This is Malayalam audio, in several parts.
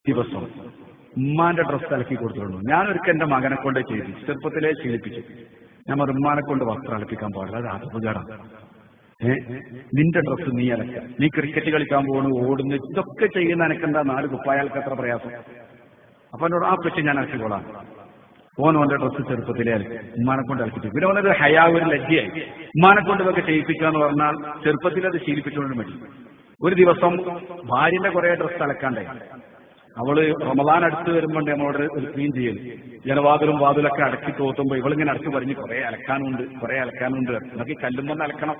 ദിവസം ഉമ്മാന്റെ ഡ്രസ്സ് അലക്കി കൊടുത്തിട്ടുള്ളൂ. ഞാനൊരിക്കൽ എന്റെ മകനെ കൊണ്ട് ചെയ്തു, ചെറുപ്പത്തിലേ ശീലിപ്പിച്ചു. ഞാൻ ഉമ്മാനെ കൊണ്ട് വസ്ത്രം അലപ്പിക്കാൻ പാടില്ല, അത് അപകടമാണ്. നിന്റെ ഡ്രസ്സ് നീ അലക്ക, നീ ക്രിക്കറ്റ് കളിക്കാൻ പോകണു, ഓടുന്നു, ഇതൊക്കെ ചെയ്യുന്ന എനക്കെന്താ 4 കുപ്പായാൾക്ക് എത്ര പ്രയാസം. അപ്പൊ എന്നോട് ആ പറ്റി ഞാൻ അലക്കിക്കോളാം. ഓൻ്റെ ഡ്രസ്സ് ചെറുപ്പത്തിലേ അലക്കി ഉമ്മാനെ കൊണ്ട് അലക്കിച്ചു. പിന്നെ ഓനൊരു ഹയാ, ഒരു ലജ്ജയായി. ഉമ്മാനെ കൊണ്ട് ഇതൊക്കെ ചെയ്യിപ്പിക്കുക എന്ന് പറഞ്ഞാൽ ചെറുപ്പത്തിലത് ശീലിപ്പിച്ചുകൊണ്ട് മതി. ഒരു ദിവസം ഭാര്യന്റെ കുറെ ഡ്രസ്സ് അലക്കാണ്ടായി. അവള് റമദാൻ അടുത്ത് വരുമ്പോൾ നമ്മളോട് ഒരു ക്ലീൻ ചെയ്യൽ, ജനവാതിലും വാതിലൊക്കെ അടക്കി തോത്തുമ്പോ ഇവളിങ്ങനെ അടച്ചു പറഞ്ഞ് കുറെ അലക്കാനുണ്ട് എന്നൊക്കെ കല്ലുമ്പോ അലക്കണം.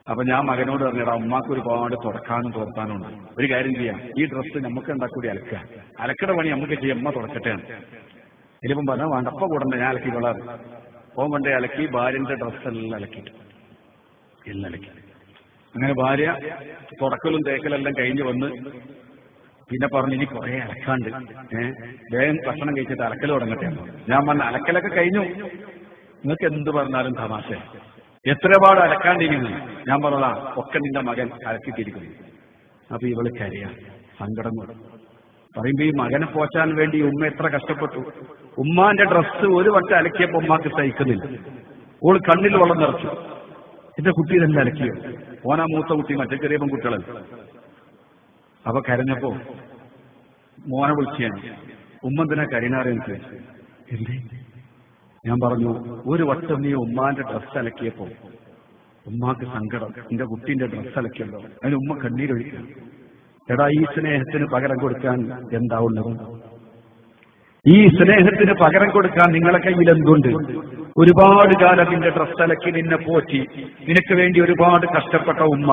അപ്പൊ ഞാൻ മകനോട് പറഞ്ഞിടാ, ഉമ്മാക്ക് ഒരുപാട് തുടക്കാനും തോർത്താനുണ്ട്, ഒരു കാര്യം ചെയ്യാം, ഈ ഡ്രസ്സ് നമുക്ക് എന്താ കൂടി അലക്കുക, അലക്കട പണി നമുക്ക് ചെയ്യാം, അമ്മ തുടക്കട്ടെയാണ്. ഇതിപ്പം പറഞ്ഞാൽ വേണ്ടപ്പ കൂടണ്ട, ഞാൻ അലക്കി കൊള്ളാറ്. ഓൻ കൊണ്ടേ അലക്കി ഭാര്യന്റെ ഡ്രസ്സെല്ലാം അലക്കിയിട്ട് എല്ലാം അലക്കി. അങ്ങനെ ഭാര്യ തുടക്കലും തേക്കലെല്ലാം കഴിഞ്ഞ് വന്ന് പിന്നെ പറഞ്ഞു, ഇനി കുറെ അലക്കാണ്ട്, വേഗം ഭക്ഷണം കഴിച്ചിട്ട് അലക്കൽ തുടങ്ങട്ടെ. ഞാൻ പറഞ്ഞ അലക്കലൊക്കെ കഴിഞ്ഞു, നിങ്ങൾക്ക് എന്ത് പറഞ്ഞാലും തമാശ, എത്ര പാട് അലക്കാണ്ടിരിക്കുന്നു. ഞാൻ പറഞ്ഞതാ, ഒക്കെ നിന്റെ മകൻ അലക്കിത്തിരിക്കുന്നു. അപ്പൊ ഇവള് കരയാ, സങ്കടം കൊണ്ട് പറയുമ്പോ ഈ മകനെ പോറ്റാൻ വേണ്ടി ഉമ്മ എത്ര കഷ്ടപ്പെട്ടു. ഉമ്മാന്റെ ഡ്രസ്സ് ഒരു വട്ടം അലക്കിയപ്പോ ഉമ്മാക്ക് സഹിക്കുന്നില്ല. ഓള് കണ്ണിൽ വെള്ളം നിറച്ചു. എന്റെ കുട്ടി തന്നെ അലക്കിയോ? ഓനാ മൂത്ത കുട്ടി, മറ്റേ ചെറിയ പെൺകുട്ടികളല്ല. അപ്പൊ കരഞ്ഞപ്പോ മോനെ വിളിച്ചാണ്, ഉമ്മ എന്തിനാ കരഞ്ഞാറെന്ന് ചോദിച്ചു. എന്തേ? ഞാൻ പറഞ്ഞു, ഒരു വട്ടം നീ ഉമ്മാന്റെ ഡ്രസ്സ് അലക്കിയപ്പോ ഉമ്മാക്ക് സങ്കടം, എന്റെ കുട്ടീന്റെ ഡ്രസ്സ് അലക്കിയല്ലോ, അതിന് ഉമ്മ കണ്ണീരൊഴിക്കുക. എടാ, ഈ സ്നേഹത്തിന് പകരം കൊടുക്കാൻ എന്താ ഉള്ളത്? ഈ സ്നേഹത്തിന് പകരം കൊടുക്കാൻ നിങ്ങളെ കയ്യിൽ എന്തുണ്ട്? ഒരുപാട് കാലം നിന്റെ ഡ്രസ്സ് അലക്കി നിന്നെ പോറ്റി നിനക്ക് വേണ്ടി ഒരുപാട് കഷ്ടപ്പെട്ട ഉമ്മ,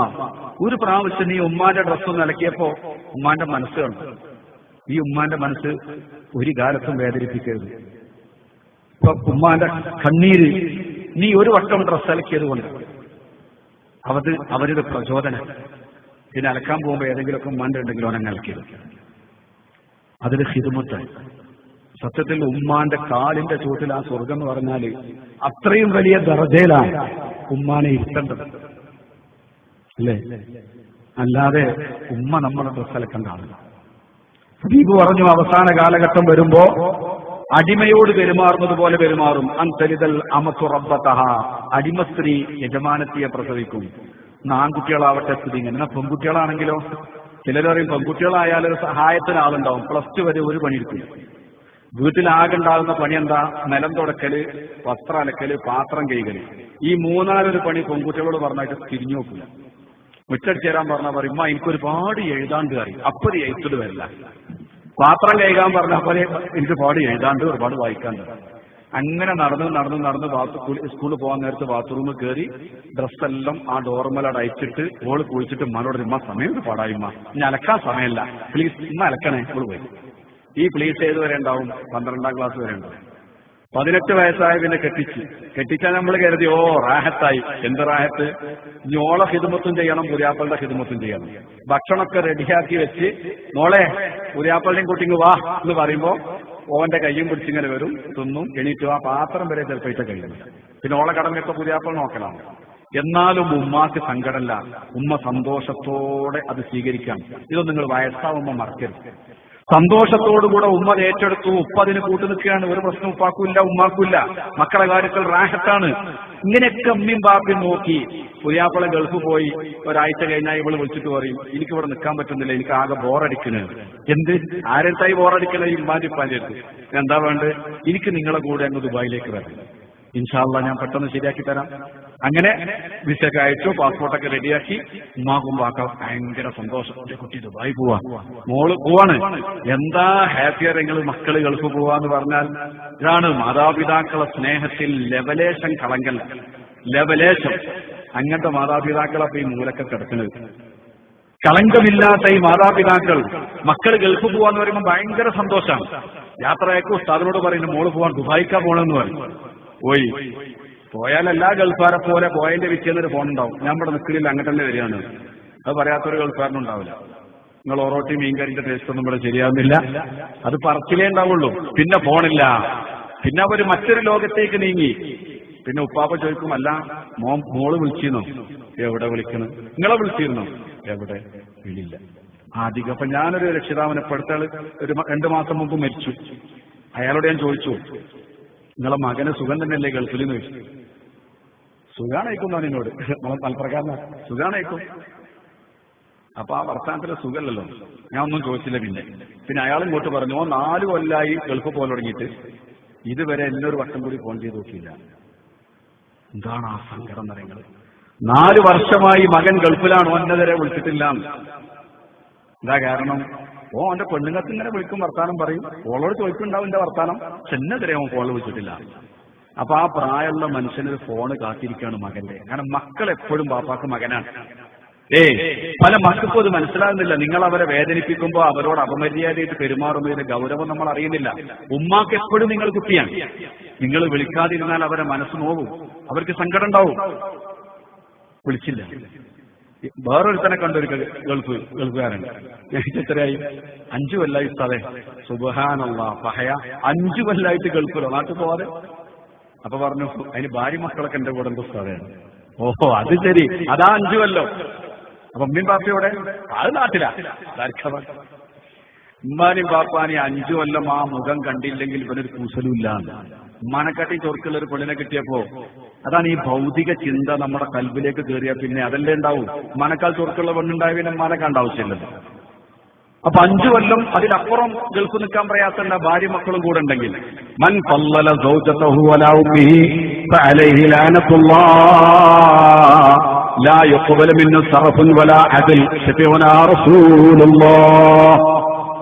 ഒരു പ്രാവശ്യം നീ ഉമ്മാന്റെ ഡ്രസ്സൊന്ന് അലക്കിയപ്പോ ഉമ്മാന്റെ മനസ്സ് കണ്ടു. ഈ ഉമ്മാന്റെ മനസ്സ് ഒരു കാലത്തും വേദനിപ്പിക്കരുത്. ഇപ്പൊ ഉമ്മാന്റെ കണ്ണീര് നീ ഒരു വട്ടം ഡ്രസ്സ് അലക്കിയത് കൊണ്ട് അവരുടെ പ്രചോദനം. പിന്നെ അലക്കാൻ പോകുമ്പോ ഏതെങ്കിലുമൊക്കെ ഉമ്മാന്റെ ഉണ്ടെങ്കിലും അവനെ അലക്കിയത്, അതൊരു ഹിദ്മത്താണ്. സത്യത്തിൽ ഉമ്മാന്റെ കാലിന്റെ ചൂട്ടിൽ ആ സ്വർഗം എന്ന് പറഞ്ഞാല് അത്രയും വലിയ ദർജയിലാണ് ഉമ്മാനെ ഇരുത്തേണ്ടത്, അല്ലേ? അല്ലാതെ ഉമ്മ നമ്മളെ ഡ്രസ്സ് അലക്കണ്ടാണ്. ഹബീബ് പറഞ്ഞു, അവസാന കാലഘട്ടം വരുമ്പോ അടിമയോട് പെരുമാറുന്നത് പോലെ പെരുമാറും. അൻതലിദൽ അമതു റബ്ബതഹ, അടിമ സ്ത്രീ യജമാനത്തിയെ പ്രസവിക്കും. ആൺകുട്ടികളാവട്ടെ സ്ഥിതി ഇങ്ങനെ. പെൺകുട്ടികളാണെങ്കിലോ, ചിലർ പറയും പെൺകുട്ടികളായാലും ഒരു സഹായത്തിന് ആളുണ്ടാവും. +2 വരെ ഒരു പണിയെടുക്കും. വീട്ടിലാകെണ്ടാകുന്ന പണി എന്താ? നിലം തുടക്കല്, വസ്ത്രം അലക്കല്, പാത്രം കഴുകല്. ഈ 3-4 പണി പെൺകുട്ടികളോട് പറഞ്ഞായിട്ട് തിരിഞ്ഞു നോക്കില്ല. മുറ്റടിച്ചു തരാൻ പറഞ്ഞാൽ പറയും, ഉമ്മ എനിക്കൊരുപാട് എഴുതാണ്ട് അറിയും, അപ്പൊ ഒരു എഴുത്തിട്ട് വരില്ല. പാത്രം കഴുകാൻ പറഞ്ഞ പോലെ എനിക്ക് പാട് എഴുതാണ്ട് ഒരുപാട് വായിക്കാണ്ട്. അങ്ങനെ നടന്ന് സ്കൂളിൽ പോകാൻ നേരത്ത് ബാത്റൂമിൽ കയറി ഡ്രസ്സെല്ലാം ആ ഡോർമലോട് അയച്ചിട്ട് ഓള് കുളിച്ചിട്ട് ഉമ്മാനോട്, ഉമ്മ സമയം ഒരു പാടായിമ്മ, ഇനി അലക്കാൻ സമയമല്ല, പ്ലീസ് ഉമ്മ അലക്കണേ. ഓള് പോയി. ഈ പ്ലീസ് ഏത് വരെ ഉണ്ടാവും? 12ാം ക്ലാസ് വരെ ഉണ്ടാവും. 18 വയസ്സായ പിന്നെ കെട്ടിച്ചാൽ നമ്മൾ കരുതി, ഓ റാഹത്തായി. എന്ത് റാഹത്ത്? ഞോളെ ഹിദ്മത്തും ചെയ്യണം, പുതിയാപ്പളുടെ ഹിദ്മത്തും ചെയ്യണം. ഭക്ഷണമൊക്കെ റെഡിയാക്കി വെച്ച്, മോളെ പുതിയാപ്പളുടെയും കുട്ടിങ് വാ എന്ന് പറയുമ്പോ ഓന്റെ കയ്യും പിടിച്ചിങ്ങനെ വരും, തിന്നും, എണീറ്റു. ആ പാത്രം വരെ ചിലപ്പോൾ ഇട്ട കഴിയുന്നു. പിന്നെ ഓളെ കടമയൊക്കെ പുതിയാപ്പൾ നോക്കണം. എന്നാലും ഉമ്മാക്ക് സങ്കടമല്ല, ഉമ്മ സന്തോഷത്തോടെ അത് സ്വീകരിക്കാം. ഇതൊന്നും നിങ്ങൾ വയസ്സാവുമ്പോ മറക്കരുത്. സന്തോഷത്തോടുകൂടെ ഉമ്മ ഏറ്റെടുത്തു. ഉപ്പ അതിന് കൂട്ടു നിൽക്കുകയാണ്. ഒരു പ്രശ്നം ഉപ്പാക്കൂല്ല, ഉമ്മാക്കൂല്ല. മക്കളെ കാര്യത്തിൽ റാഹത്താണ്. ഇങ്ങനെയൊക്കെ അമ്മയും ബാപ്പയും നോക്കി. പുതിയാപ്പള ഗൾഫ് പോയി ഒരാഴ്ച കഴിഞ്ഞാൽ ഇവള് വിളിച്ചിട്ട് പറയും, എനിക്കിവിടെ നിൽക്കാൻ പറ്റുന്നില്ല, എനിക്ക് ആകെ ബോറടിക്കുന്നത്. എന്ത്? ആരെടുത്തായി ബോറടിക്കണേ? ഇമ്മാന്റെ ഇപ്പാന്റെ അടുത്ത്. എന്താ വേണ്ടത്? എനിക്ക് നിങ്ങളെ കൂടെ അങ്ങ് ദുബായിലേക്ക് വരണം, ഇൻഷാ അല്ലാഹ് ഞാൻ പെട്ടെന്ന് ശരിയാക്കി തരാം. അങ്ങനെ വിസയൊക്കെ അയച്ചു, പാസ്പോർട്ടൊക്കെ റെഡിയാക്കി. ഉമ്മാക്കും വാക്കാം ഭയങ്കര സന്തോഷം, എന്റെ കുട്ടി ദുബായി പോവാ, മോള് പോവാണ്. എന്താ ഹാപ്പിയർ നിങ്ങൾ മക്കള് ഗൾഫ് പോവാന്ന് പറഞ്ഞാൽ. ഇതാണ് മാതാപിതാക്കളെ സ്നേഹത്തിൽ ലെവലേശം കളങ്കല്ല, ലെവലേശം. അങ്ങനത്തെ മാതാപിതാക്കളെ ഈ മൂലക്കെ കിടക്കുന്നത്. കളങ്കമില്ലാത്ത ഈ മാതാപിതാക്കൾ മക്കള് ഗൾഫ് പോവാന്ന് പറയുമ്പോൾ ഭയങ്കര സന്തോഷമാണ്. യാത്രയൊക്കെ ഉസ്താദിനോട് പറയുന്നു, മോള് പോവാൻ ദുബായിക്കാ പോണെന്ന് പറയും. പോയാൽ എല്ലാ ഗൾഫാരെ പോലെ പോയതിന്റെ വിറ്റേന്നൊരു ഫോൺ ഉണ്ടാവും, ഞാൻ ഇവിടെ നിൽക്കലില്ല, അങ്ങോട്ട് തന്നെ വരികയാണ്. അത് പറയാത്തൊരു ഗൾഫാരനുണ്ടാവില്ല. നിങ്ങൾ ഓറോട്ടി മീൻകറിന്റെ ടേസ്റ്റ് ഒന്നും ഇവിടെ ശരിയാവുന്നില്ല, അത് പറച്ചിലേ ഉണ്ടാവുള്ളൂ. പിന്നെ ഫോണില്ല. പിന്നെ അവർ മറ്റൊരു ലോകത്തേക്ക് നീങ്ങി. പിന്നെ ഉപ്പാപ്പ ചോദിക്കും, അല്ല മോള് വിളിച്ചിരുന്നോ? എവിടെ വിളിക്കണം? നിങ്ങളെ വിളിച്ചിരുന്നോ? എവിടെ? വിളിയില്ല. അധികം. അപ്പൊ ഞാനൊരു രക്ഷിതാവിനെ ഇപ്പോഴത്തെ ഒരു 2 മാസം മുമ്പ് മരിച്ചു. അയാളോട് ഞാൻ ചോദിച്ചു, നിങ്ങളെ മകന് സുഖം തന്നെയല്ലേ ഗൾഫിൽ എന്ന് ചോദിച്ചു. സുഖാണയക്കും എന്നോട്, നമ്മളെ മലപ്രകാരന സുഖാണയക്കും. അപ്പൊ ആ വർത്താനത്തിലെ സുഖമല്ലല്ലോ. ഞാൻ ഒന്നും ചോദിച്ചില്ല. പിന്നെ അയാൾ ഇങ്ങോട്ട് പറഞ്ഞു, 4 കൊല്ലായി ഗൾഫ് പോലെ തുടങ്ങിയിട്ട് ഇതുവരെ എന്നൊരു വട്ടം കൂടി ഫോൺ ചെയ്ത് നോക്കിയില്ല. എന്താണ് ആ സങ്കടം എന്ന് പറയുന്നത്? 4 വർഷമായി മകൻ ഗൾഫിലാണ്, ഒന്നതരെ വിളിച്ചിട്ടില്ല. എന്താ കാരണം? ഓന്റെ പെണ്ണുങ്ങൾക്ക് ഇങ്ങനെ വിളിക്കും, വർത്താനം പറയും, ഓളോട് ചോദിക്കുന്നുണ്ടാവും എന്റെ വർത്താനം, ചെന്നതരെ ഓൻ ഫോൺ വിളിച്ചിട്ടില്ല. അപ്പൊ ആ പ്രായമുള്ള മനുഷ്യനൊരു ഫോണ് കാത്തിരിക്കുകയാണ് മകന്റെ. കാരണം മക്കൾ എപ്പോഴും ബാപ്പാക്ക് മകനാണ്. പല മക്കൾക്കും അത് മനസ്സിലാകുന്നില്ല. നിങ്ങൾ അവരെ വേദനിപ്പിക്കുമ്പോൾ അവരോട് അപമര്യാദയായിട്ട് പെരുമാറുന്നതിന്റെ ഗൗരവം നമ്മൾ അറിയുന്നില്ല. ഉമ്മാക്ക് എപ്പോഴും നിങ്ങൾ കുട്ടിയാണ്. നിങ്ങൾ വിളിക്കാതിരുന്നാൽ അവരെ മനസ്സ് നോവും, അവർക്ക് സങ്കടം ഉണ്ടാവും. വിളിച്ചില്ല. വേറൊരുത്തനെ കണ്ടൊരു ഗൾഫുകാരൻ. എത്രയായി? 5 കൊല്ലായി ഉസ്താദേ. സുബ്ഹാനല്ലാഹ്, പഹയ 5 കൊല്ലായിട്ട് ഗൾഫിലോ, നാട്ടിൽ പോവാതെ. അപ്പൊ പറഞ്ഞു, അതിന് ഭാര്യ മക്കളൊക്കെ എന്റെ കൂടെ ഉസ്താദാണ്. ഓഹോ, അത് ശരി, അതാ 5 കൊല്ലോ. അപ്പൊ ഉമ്മയും പാപ്പയോടെ അത് നാട്ടിലാ. ഉമ്മാനും പാപ്പാനും 5 കൊല്ലം ആ മുഖം കണ്ടില്ലെങ്കിൽ ഇവനൊരു കൂസലുമില്ല. ഉമ്മാനെക്കാട്ടി ചൊറുക്കുള്ള ഒരു പെണ്ണിനെ കിട്ടിയപ്പോ, അതാണ് ഈ ഭൗതിക ചിന്ത നമ്മുടെ കൽബിലേക്ക് കയറിയ പിന്നെ അതല്ലേ ഉണ്ടാവും. ഉമ്മാനേക്കാൾ ചൊറുക്കുള്ള പെണ്ണുണ്ടായ പിന്നെ ഉമ്മാനെ കണ്ട ആവശ്യമില്ലല്ലോ. അപ്പൊ 5 കൊല്ലം അതിലപ്പുറം ഗൾഫ് നിൽക്കാൻ പ്രയാസമല്ല, ഭാര്യ മക്കളും കൂടെ ഉണ്ടെങ്കിൽ. മൻ ഫല്ലല സൗജതഹു വലാ ഉമ്മിഹി ഫഅലൈഹി ലഅനത്തുല്ലാഹ് ലാ യുഖ്ബലു മിൻഹു സർഫുൻ വലാ അദൽ ശഫീഉനാ റസൂലുള്ളാഹ്.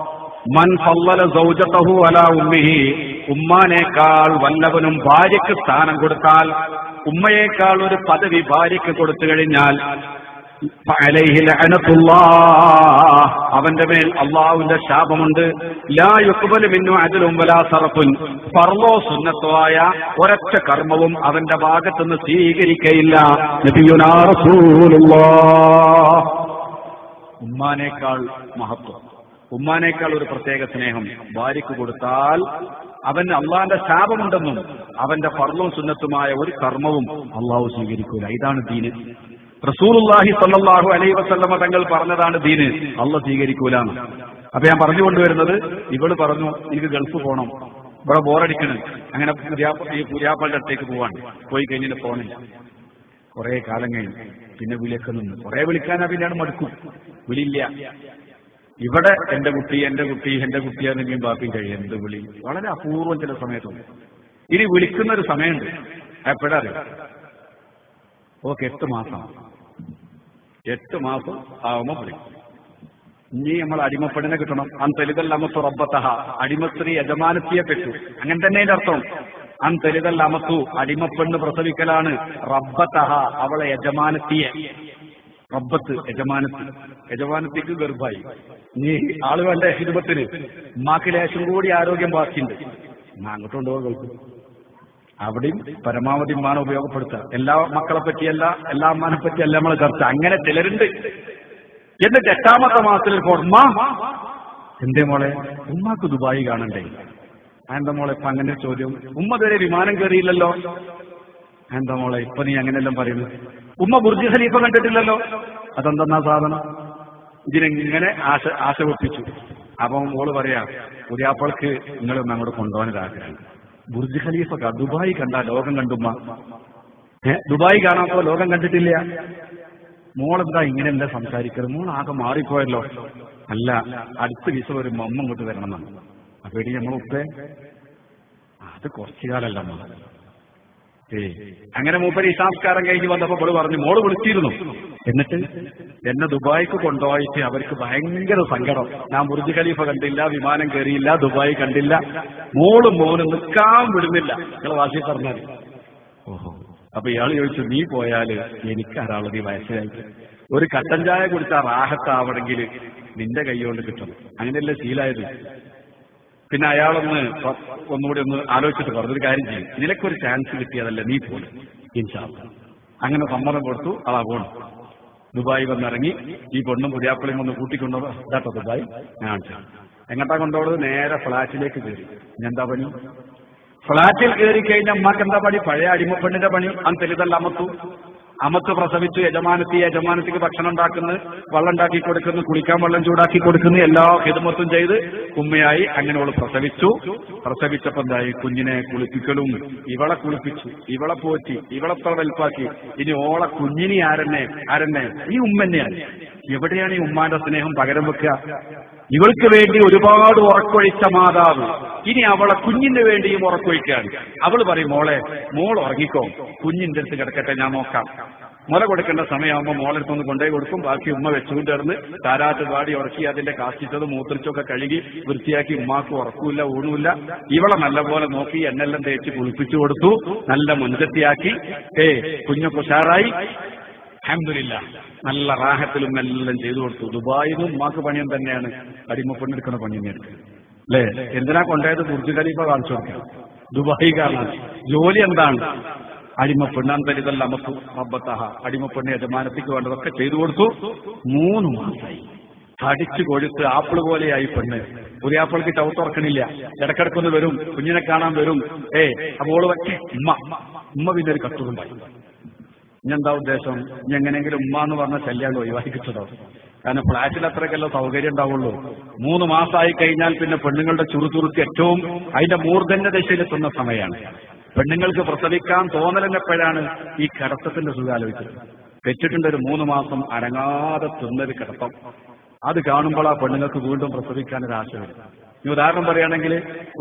മൻ ഫല്ലല സൗജതഹു വലാ ഉമ്മിഹി, ഉമ്മാനേക്കാൾ വല്ലവനും ഭാര്യയ്ക്ക് സ്ഥാനം കൊടുത്താൽ, ഉമ്മയേക്കാൾ ഒരു പദവി ഭാര്യയ്ക്ക് കൊടുത്തു കഴിഞ്ഞാൽ, ഫഅലൈഹി ലഅനത്തുല്ലാഹ്, അവന്റെ മേൽ അല്ലാഹുവിന്റെ ശാപമുണ്ട്. ലാ യുഖ്ബലു മിൻഹു അദ്ലുൻ വലാ സർഫുൻ, ഫർളോ സുന്നത്തോ ആയ ഒരൊറ്റ കർമ്മവും അവന്റെ ഭാഗത്തുനിന്ന് സ്വീകരിക്കയില്ല. നബിയുനാ റസൂലുള്ളാഹ്. ഉമ്മാനേക്കാൾ മഹത്വം, ഉമ്മാനേക്കാൾ ഒരു പ്രത്യേക സ്നേഹം ഭാര്യയ്ക്ക് കൊടുത്താൽ അവന് അള്ളാന്റെ ശാപമുണ്ടെന്നും അവന്റെ ഫർളും സുന്നത്തുമായ ഒരു കർമ്മവും അള്ളാഹു സ്വീകരിക്കൂല. ഇതാണ് ദീന്. റസൂലുള്ളാഹി സ്വല്ലല്ലാഹു അലൈഹി വസല്ലമ തങ്ങൾ പറഞ്ഞതാണ് ദീന്, അള്ളാഹ് സ്വീകരിക്കൂല. അപ്പൊ ഞാൻ പറഞ്ഞുകൊണ്ടുവരുന്നത്, ഇവള് പറഞ്ഞു എനിക്ക് ഗൾഫ് പോകണം, ഇവിടെ ബോറടിക്കണം. അങ്ങനെ ഈ പുതിയാപ്പളുടെ അടുത്തേക്ക് പോവാണ്. പോയി കഴിഞ്ഞിട്ട് ഫോണില്ല. കുറെ കാലം കഴിഞ്ഞു പിന്നെ വിളിയൊക്കെ നിന്ന്, കുറെ വിളിക്കാനാ പിന്നെയാണ് മടുക്കും, വിളിയില്ല. ഇവിടെ എന്റെ കുട്ടി എന്നെങ്കിലും ബാപ്പിയും കഴിയും. എന്ത് വിളി വളരെ അപൂർവം ചില സമയത്തുണ്ട്. ഇനി വിളിക്കുന്ന ഒരു സമയമുണ്ട്, എപ്പോഴറിയാം? ഓക്കെ, 8 മാസം ആവുമ്പോ വിളിക്കും. ഇനി നമ്മൾ അടിമപ്പെടിനെ കിട്ടണം. അന്തലിതൽ അമത്തു റബ്ബത്തഹ, അടിമസ്ത്രീ യജമാനത്തിയെ പെട്ടു. അങ്ങനെ തന്നെ അതിന്റെ അർത്ഥം. അന്തലിതൽ അമത്തു, അടിമപ്പെണ്ണ് പ്രസവിക്കലാണ്. റബ്ബത്തഹ, അവളെ യജമാനത്തിയെ. റബ്ബത്ത് യജമാനത്തിക്ക് ഗർഭായി. നീ ആളുകളുടെ ഹിദമത്തിന് ഉമ്മാക്ക് ലേശം കൂടി ആരോഗ്യം ബാക്കിയുണ്ട്, അങ്ങോട്ട് കൊണ്ടുപോകും. അവിടെയും പരമാവധി ഉമ്മാനെ ഉപയോഗപ്പെടുത്തുക. എല്ലാ മക്കളെ പറ്റിയല്ല, എല്ലാ അമ്മാനെ പറ്റിയല്ല നമ്മൾ ചർച്ച. അങ്ങനെ ചിലരുണ്ട്. എന്നിട്ട് 8ാമത്തെ മാസത്തിൽ ഉമ്മ എന്തേ മോളെ, ഉമ്മാക്ക് ദുബായി കാണണ്ടേ? എന്താ മോളെ ഇപ്പൊ അങ്ങനെ ചോദ്യം? ഉമ്മ ഇതുവരെ വിമാനം കയറിയില്ലല്ലോ. എന്താ മോളെ ഇപ്പൊ നീ അങ്ങനെയെല്ലാം പറയുന്നു? ഉമ്മ ബുർജ് ഖലീഫ കണ്ടിട്ടില്ലല്ലോ. അതെന്തെന്നാ സാധനം? ഇതിനെങ്ങനെ ആശ വെപ്പിച്ചു. അപ്പം മോള് പറയാ, പുതിയാപ്പൾക്ക് നിങ്ങളൊന്നും അങ്ങോട്ട് കൊണ്ടുപോകാനൊരാഗ്രഹം. ബുർജ് ഖലീഫ ദുബായി കണ്ടാ ലോകം കണ്ടുമ്മ. ദുബായി കാണാത്തോ ലോകം കണ്ടിട്ടില്ല. മോളെന്താ ഇങ്ങനെയല്ല സംസാരിക്കുന്നത്? മോൾ ആകെ മാറിപ്പോയല്ലോ. അല്ല, അടുത്ത ദിവസം ഒരു മമ്മ ഇങ്ങോട്ട് വരണം എന്നാണ്. അപ്പൊ ഇനി നമ്മൾ ഉപ്പേ അത് കുറച്ചു കാലല്ല അമ്മ. അങ്ങനെ മൂപ്പര് ഇസാംസ്കാരം കഴിഞ്ഞ് വന്നപ്പോ മോള് പറഞ്ഞു, മോള് വിളിച്ചിരുന്നു. എന്നിട്ട് എന്നെ ദുബായിക്ക് കൊണ്ടുപോയിട്ട് അവർക്ക് ഭയങ്കര സങ്കടം. ഞാൻ ബുർജ് ഖലീഫ കണ്ടില്ല, വിമാനം കയറിയില്ല, ദുബായി കണ്ടില്ല. മോളും നിൽക്കാൻ വിടുന്നില്ല. നിങ്ങളെ വാശി പറഞ്ഞാൽ. ഓഹോ. അപ്പൊ ഇയാൾ ചോദിച്ചു, നീ പോയാല് എനിക്കാരാള്, നീ വയസ്സായിട്ട് ഒരു കട്ടൻ ചായ കുടിച്ചാൽ റാഹത്താവണമെങ്കിൽ നിന്റെ കൈകൊണ്ട് കിട്ടണം. അങ്ങനെയല്ലേ ശീലായത്. പിന്നെ അയാളൊന്ന് ഒന്നുകൂടി ആലോചിച്ചിട്ട് പറഞ്ഞൊരു കാര്യം ചെയ്യും, നിനക്കൊരു ചാൻസ് കിട്ടിയതല്ലേ, നീ പോലും ഇൻഷാ അല്ലാഹ്. അങ്ങനെ സമ്മതം കൊടുത്തു. അതാ പോണം. ദുബായി വന്നിറങ്ങി. ഈ പെണ്ണും പുതിയാപ്പിളയും ഒന്ന് കൂട്ടിക്കൊണ്ടുപോ. ഇതാട്ടോ ദുബായി. ഞാൻ എങ്ങോട്ടാ കൊണ്ടുപോകുന്നത്? നേരെ ഫ്ളാറ്റിലേക്ക് കയറി. എന്താ പണി? ഫ്ളാറ്റിൽ കയറി കഴിഞ്ഞാൽ അമ്മക്ക് എന്താ പണി? പഴയ അടിമപ്പെണ്ണിന്റെ പണി. അന്തലിതല്ല അമത്തു. അമത്ത് പ്രസവിച്ചു, യജമാനത്തിക്ക് ഭക്ഷണം ഉണ്ടാക്കുന്നു, വെള്ളം ഉണ്ടാക്കി കൊടുക്കുന്നു, കുളിക്കാൻ വെള്ളം ചൂടാക്കി കൊടുക്കുന്നു, എല്ലാ ഹിദ്മത്തും ചെയ്ത് ഉമ്മയായി. അങ്ങനെ അവള് പ്രസവിച്ചപ്പോ എന്തായി? കുഞ്ഞിനെ കുളിപ്പിക്കലും, ഇവളെ കുളിപ്പിച്ചു, ഇവളെ പോറ്റി, ഇവളെത്ര വലുപ്പാക്കി. ഇനി ഓളെ കുഞ്ഞിനെ ആരെന്നെ ഈ ഉമ്മന്നെയാണ്. എവിടെയാണ് ഈ ഉമ്മാന്റെ സ്നേഹം പകരം വെക്കുക? ഇവൾക്ക് വേണ്ടി ഒരുപാട് ഉറക്കൊഴിച്ച മാതാവ് ഇനി അവളെ കുഞ്ഞിന് വേണ്ടിയും ഉറക്കൊഴിക്കുകയാണ്. അവള് പറയും, മോൾ ഉറങ്ങിക്കോ, കുഞ്ഞിന്റെ അടുത്ത് കിടക്കട്ടെ, ഞാൻ നോക്കാം. മുല കൊടുക്കേണ്ട സമയമാകുമ്പോൾ മോളെടുത്തൊന്ന് കൊണ്ടുപോയി കൊടുക്കും. ബാക്കി ഉമ്മ വെച്ചുകൊണ്ടിരുന്ന് താരാട്ട് പാടി ഉറക്കി അതിന്റെ കാഷ്ടിച്ചതും മൂത്രിച്ചൊക്കെ കഴുകി വൃത്തിയാക്കി. ഉമ്മാക്ക് ഉറക്കൂല്ല, ഊണുമില്ല. ഇവളെ നല്ലപോലെ നോക്കി എണ്ണെല്ലാം തേച്ച് കുളിപ്പിച്ചു കൊടുത്തു, നല്ല മുൻചത്തിയാക്കി. കുഞ്ഞൊക്കെ ഉഷാറായി. അൽഹംദുലില്ലാഹ് നല്ല റാഹത്തിലും എല്ലാം ചെയ്തു കൊടുത്തു. ദുബായിലും ഉമ്മാക്ക് പണിയും തന്നെയാണ്, അടിമപ്പെണ്ണെടുക്കുന്ന പണി തന്നെയാണ് അല്ലേ? എന്തിനാ കൊണ്ടുപോയത്? ബുർജ് ഖലീഫ കാണിച്ചു കൊടുക്കുക. ദുബായി കാരണം ജോലി എന്താണ്? അടിമപ്പെണ്ണ്. അന്തരിതല്ല നമുക്ക് റബ്ബത്തഹ, അടിമപ്പെണ്ണ് യജമാനത്തിക്ക് വേണ്ടതൊക്കെ ചെയ്തു കൊടുത്തു. 3 മാസമായി. തടിച്ചു കൊഴുത്ത് ആപ്പിള് പോലെയായി പെണ്ണ്. പുതിയ ആപ്പിൾക്ക് ചവിട്ടുറക്കണില്ല, ഇടക്കിടക്കൊന്ന് വരും, കുഞ്ഞിനെ കാണാൻ വരും. അപ്പോൾ ഉമ്മ പിന്നെ ഒരു കത്തുണ്ടായി. ഇഞ്ഞെന്താ ഉദ്ദേശം? ഇനി എങ്ങനെയെങ്കിലും ഉമ്മ എന്ന് പറഞ്ഞ ശല്യാണ്ട് ഒഴിവാക്കിച്ചതോ? കാരണം ഫ്ളാറ്റിൽ അത്രയ്ക്കല്ലോ സൗകര്യം ഉണ്ടാവുള്ളൂ. 3 മാസമായി കഴിഞ്ഞാൽ പിന്നെ പെണ്ണുങ്ങളുടെ ചുറുചുറുക്ക് ഏറ്റവും അതിന്റെ മൂർധന്യ ദശയിലെത്തുന്ന സമയമാണ്. പെണ്ണുങ്ങൾക്ക് പ്രസവിക്കാൻ തോന്നലെപ്പോഴാണ്? ഈ കിടത്തത്തിന്റെ സുഖാലോചിച്ചത്. പെറ്റിട്ടുണ്ട് ഒരു 3 മാസം അനങ്ങാതെ തിന്നൊരു കിടത്തം. അത് കാണുമ്പോൾ ആ പെണ്ണുങ്ങൾക്ക് വീണ്ടും പ്രസവിക്കാൻ ഒരു ആശ വരും. ഈ ഉദാഹരണം പറയുകയാണെങ്കിൽ,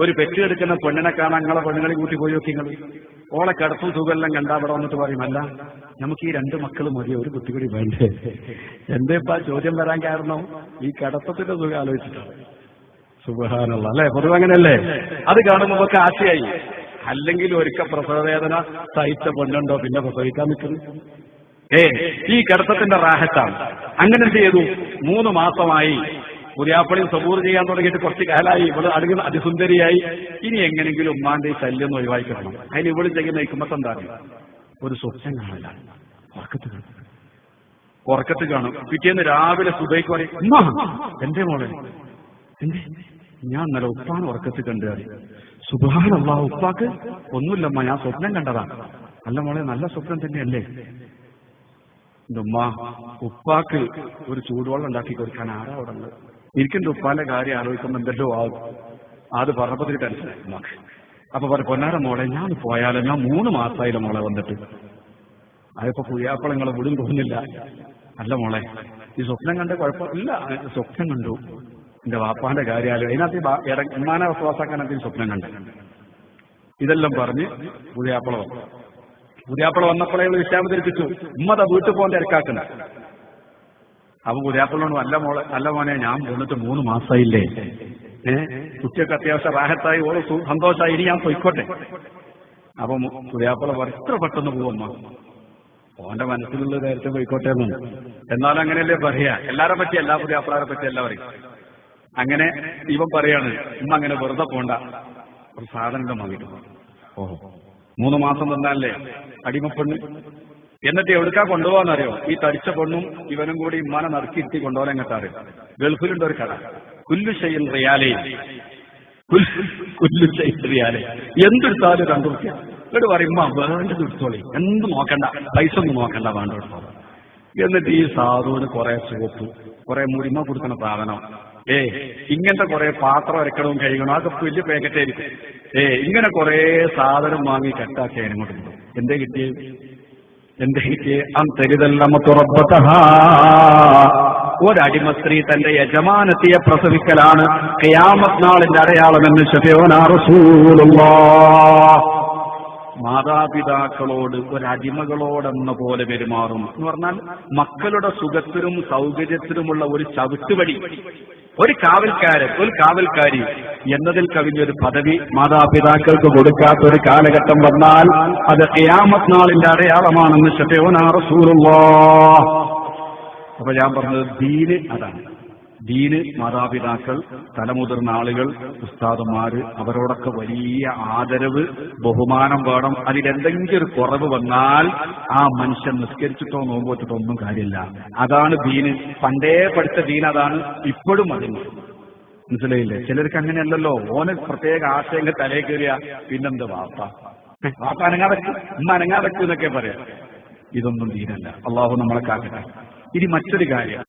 ഒരു പെറ്റെടുക്കുന്ന പെണ്ണിനെ കാണാൻ നിങ്ങളെ പെണ്ണുങ്ങളെ കൂട്ടി പോയി നോക്കി. നിങ്ങൾ ഓളെ കിടത്തും സുഖമെല്ലാം കണ്ടാ അവിടെ വന്നിട്ട് പറയും, അല്ല നമുക്ക് ഈ 2 മക്കൾ മതി, ഒരു കുട്ടി കൂടി വേണ്ടേ? എന്തേപ്പാ ചോദ്യം വരാൻ കാരണം? ഈ കിടത്തത്തിന്റെ സുഖം ആലോചിച്ചിട്ടാണ്. സുബ്ഹാനല്ലാഹ് അല്ലെ? പൊതുവെ അങ്ങനെയല്ലേ? അത് കാണുമ്പോൾ നമുക്ക് ആശയായി. അല്ലെങ്കിൽ ഒരിക്കൽ പ്രസവവേദന സഹിച്ച പെണ്ണുണ്ടോ പിന്നെ പ്രസവിക്കാൻ നിൽക്കുന്നു? ഈ കിടത്തത്തിന്റെ റാഹത്താണ്. അങ്ങനെ എന്ത് ചെയ്തു? 3 മാസമായി. പുതിയാപ്പളിയും സബൂർ ചെയ്യാൻ തുടങ്ങിയിട്ട് കുറച്ച് കാലായി. ഇവള് അടുങ്ങുന്ന അതിസുന്ദരിയായി. ഇനി എങ്ങനെങ്കിലും ഉമ്മാന്റെ ഈ ശല്യം ഒന്ന് ഒഴിവാക്കിക്കണം. അതിന് ഇവള് ചെയ്യുന്ന ഇക്കുമ്പത്ത് എന്താണ്? ഒരു സ്വപ്നം കാണില്ല, ഉറക്കത്ത് കാണും. പിറ്റേന്ന് രാവിലെ സുബൈക്ക് പറയും, ഉമ്മ എന്റെ മോളെ, ഞാൻ ഇന്നലെ ഉപ്പാണ് ഉറക്കത്ത് കണ്ടു. സുബ്ഹാനല്ലാഹ്, ഉപ്പാക്ക് ഒന്നുമില്ലമ്മ, ഞാൻ സ്വപ്നം കണ്ടതാണ്. അല്ല മോളെ, നല്ല സ്വപ്നം തന്നെയല്ലേ? ഉമ്മ, ഉപ്പാക്ക് ഒരു ചൂടുവെള്ളം ഉണ്ടാക്കി കൊടുക്കാൻ ആരാ അവിടെ ഉള്ളത്? ഇരിക്കുന്ന ഉപ്പാന്റെ കാര്യം ആലോചിക്കുമ്പോൾ എന്തെല്ലോ ആകും. അത് പറഞ്ഞപ്പോ ടെൻഷനായി ഉമ്മാക്ക്. അപ്പൊ പറയും, പൊന്നാര മോളെ, ഞാൻ പോയാലോ? ഞാൻ 3 മാസമായില്ല മോളെ വന്നിട്ട്. അതിപ്പോ പുയ്യാപ്പള നിങ്ങളെ വിടും തോന്നുന്നില്ല. അല്ല മോളെ, ഈ സ്വപ്നം കണ്ട കുഴപ്പമില്ല. സ്വപ്നം കണ്ടു, എന്റെ വാപ്പാന്റെ കാര്യാലോ, അതിനകത്ത് ഉമ്മാനെ വസ്വാസാക്കാൻ അതിന് സ്വപ്നം കണ്ടു. ഇതെല്ലാം പറഞ്ഞ് പുതിയാപ്പള വന്നപ്പോഴേ വിശ്രാമം ധരിപ്പിച്ചു. ഉമ്മത വീട്ടിൽ പോകാൻ തിരക്കാക്കുന്ന. അപ്പൊ പുതിയാപ്പളോട്, അല്ല മോനെ, ഞാൻ വന്നിട്ട് 3 മാസമായില്ലേ? കുട്ടിയൊക്കെ അത്യാവശ്യം റാഹത്തായി, ഓരോ സന്തോഷമായി, ഇനി ഞാൻ പൊയ്ക്കോട്ടെ. അപ്പൊ പുതിയാപ്പള പറയും, ഇത്ര പെട്ടെന്ന് പോവമ്മ, ഓന്റെ മനസ്സിലുള്ള നേരത്തെ പോയിക്കോട്ടെ എന്ന്. എന്നാലും അങ്ങനെയല്ലേ പറയാ, എല്ലാരെ പറ്റി, എല്ലാ പുതിയാപ്പളാരെ പറ്റി എല്ലാം പറയും. അങ്ങനെ ഇവൻ പറയാണ്, ഉമ്മ അങ്ങനെ വെറുതെ പോണ്ട, ഒരു സാധനം വാങ്ങിട്ട് പോകും. 3 മാസം തന്നല്ലേ അടിമപ്പെണ്ണ്. എന്നിട്ട് എവിടുക്കാ കൊണ്ടുപോകാന്നറിയോ? ഈ തടിച്ച പെണ്ണും ഇവനും കൂടി ഉമ്മാനെ നറുക്കിരുത്തി കൊണ്ടുപോകാൻ എങ്ങട്ടാറ്? ഗൾഫിലുണ്ട് ഒരു കട, കുല്ലു ഷൈഇൻ റിയാലേ, എന്തെടുത്താലും 2 റുപ്യ. എന്നിട്ട് പറയും, വേണ്ടത് എടുത്തോളി, എന്ത് നോക്കണ്ട, പൈസ ഒന്നും നോക്കണ്ട, വേണ്ട എടുത്തോളൂ. എന്നിട്ട് ഈ സാധുവിന് കുറെ സോപ്പ്, കുറെ മുരിമ കൊടുക്കുന്ന സാധനം, ഇങ്ങനത്തെ കുറെ പാത്രം അരക്കണവും കഴിയണം, അതൊക്കെ വലിയ പാക്കറ്റായിരിക്കും. ഇങ്ങനെ കുറെ സാധനം വാങ്ങി കെട്ടാക്കി അതിനോട്ട് കിട്ടും. എന്തേ കിട്ടിയേ? ഒരടിമ സ്ത്രീ തന്റെ യജമാനത്തിയെ പ്രസവിക്കലാണ് ഖിയാമത്ത് നാളിന്റെ അടയാളമെന്ന് ശഫീഉനാ റസൂലുള്ളാഹ്. മാതാപിതാക്കളോട് ഒരടിമകളോടെന്ന പോലെ പെരുമാറും എന്ന് പറഞ്ഞാൽ, മക്കളുടെ സുഖത്തിനും സൗകര്യത്തിനുമുള്ള ഒരു ചവിട്ടുപടി, ഒരു കാവൽക്കാരി എന്നതിൽ കവിഞ്ഞൊരു പദവി മാതാപിതാക്കൾക്ക് കൊടുക്കാത്ത ഒരു കാലഘട്ടം വന്നാൽ അത് ഖിയാമത്ത് നാളിന്റെ അടയാളമാണെന്ന് ശഫീഉനാ റസൂലുള്ളാഹ്. അപ്പൊ ഞാൻ പറഞ്ഞത് ദീന് അതാണ്. ദീന്, മാതാപിതാക്കൾ, തലമുതിർന്ന ആളുകൾ, ഉസ്താദന്മാര്, അവരോടൊക്കെ വലിയ ആദരവ്, ബഹുമാനം വേണം. അതിലെന്തെങ്കിലും ഒരു കുറവ് വന്നാൽ ആ മനുഷ്യൻ നിസ്കരിച്ചിട്ടോ നോമ്പോറ്റിട്ടോ ഒന്നും കാര്യമില്ല. അതാണ് ദീന്. പണ്ടേ പഠിച്ച ദീൻ അതാണ്, ഇപ്പോഴും അതിന്. മനസ്സിലായില്ലേ? ചിലർക്ക് അങ്ങനെയല്ലല്ലോ. ഓന് പ്രത്യേക ആശയങ്ങൾ തലേ കയറിയ പിന്നെന്ത് വാപ്പ അനങ്ങാതക്ക്, ഉമ്മ അനങ്ങാതക്ക് എന്നൊക്കെ പറയാം. ഇതൊന്നും ദീനല്ല. അള്ളാഹു നമ്മളെ കാക്കട്ടെ. ഇനി മറ്റൊരു കാര്യം,